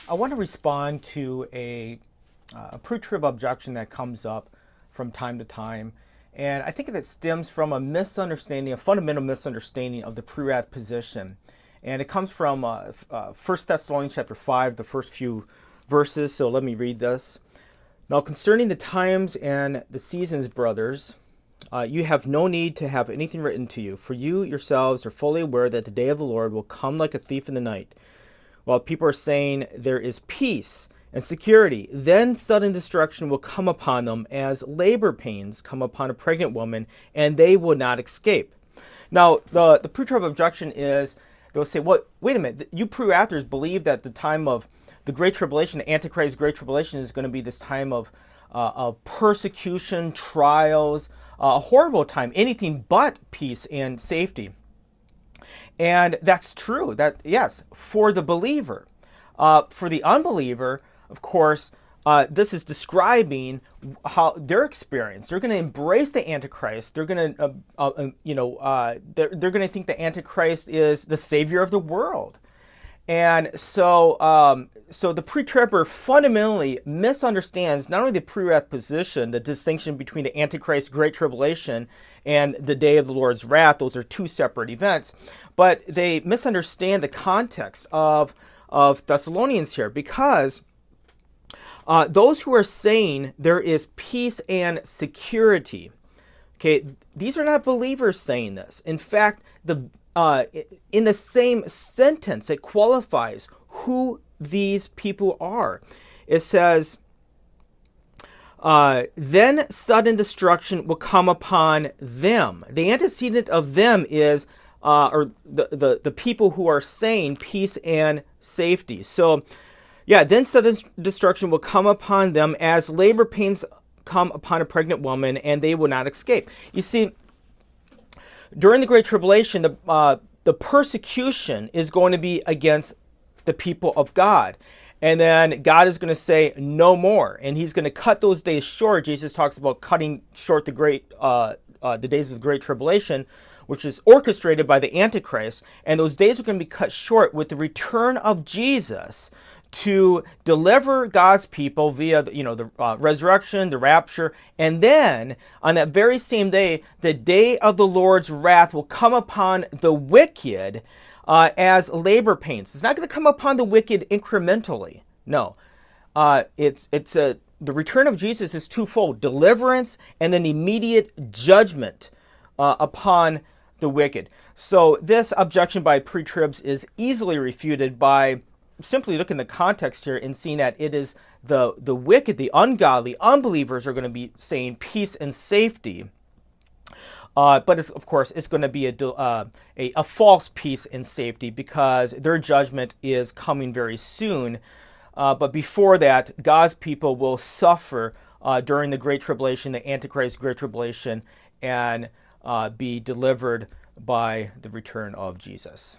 I want to respond to a pretrib objection that comes up from time to time. And I think that stems from a misunderstanding, a fundamental misunderstanding of the prewrath position. And it comes from 1 Thessalonians chapter 5, the first few verses. So let me read this. Now, concerning the times and the seasons, brothers, you have no need to have anything written to you, for you yourselves are fully aware that the day of the Lord will come like a thief in the night. While people are saying there is peace and security, then sudden destruction will come upon them as labor pains come upon a pregnant woman, and they will not escape. Now, the pre-trib objection is they'll say, well, wait a minute, you pre-wrathers believe that the time of the Great Tribulation, the Antichrist Great Tribulation, is going to be this time of persecution, trials, a horrible time, anything but peace and safety. And that's true. That, yes, for the believer. For the unbeliever, of course, this is describing how their experience. They're going to embrace the Antichrist. They're going to, they're going to think the Antichrist is the savior of the world. And so, so the pre-tribber fundamentally misunderstands not only the pre-wrath position, the distinction between the Antichrist Great Tribulation and the day of the Lord's wrath. Those are two separate events, but they misunderstand the context of Thessalonians here, because those who are saying there is peace and security, okay, these are not believers saying this. In fact, in the same sentence, it qualifies who these people are. It says, then sudden destruction will come upon them. The antecedent of them is, or the people who are saying peace and safety. So, yeah, then sudden destruction will come upon them as labor pains come upon a pregnant woman, and they will not escape. You see, during the Great Tribulation, the persecution is going to be against the people of God. And then God is going to say no more. And he's going to cut those days short. Jesus talks about cutting short the days of the Great Tribulation, which is orchestrated by the Antichrist. And those days are going to be cut short with the return of Jesus to deliver God's people via the resurrection, the rapture, and then on that very same day, the day of the Lord's wrath will come upon the wicked as labor pains. It's not going to come upon the wicked incrementally. No, the return of Jesus is twofold: deliverance and then immediate judgment upon the wicked. So this objection by pre-tribs is easily refuted by simply look in the context here and seeing that it is the wicked, the ungodly, unbelievers are going to be saying peace and safety. But of course, it's going to be a false peace and safety, because their judgment is coming very soon. But before that, God's people will suffer during the Great Tribulation, the Antichrist Great Tribulation, and be delivered by the return of Jesus.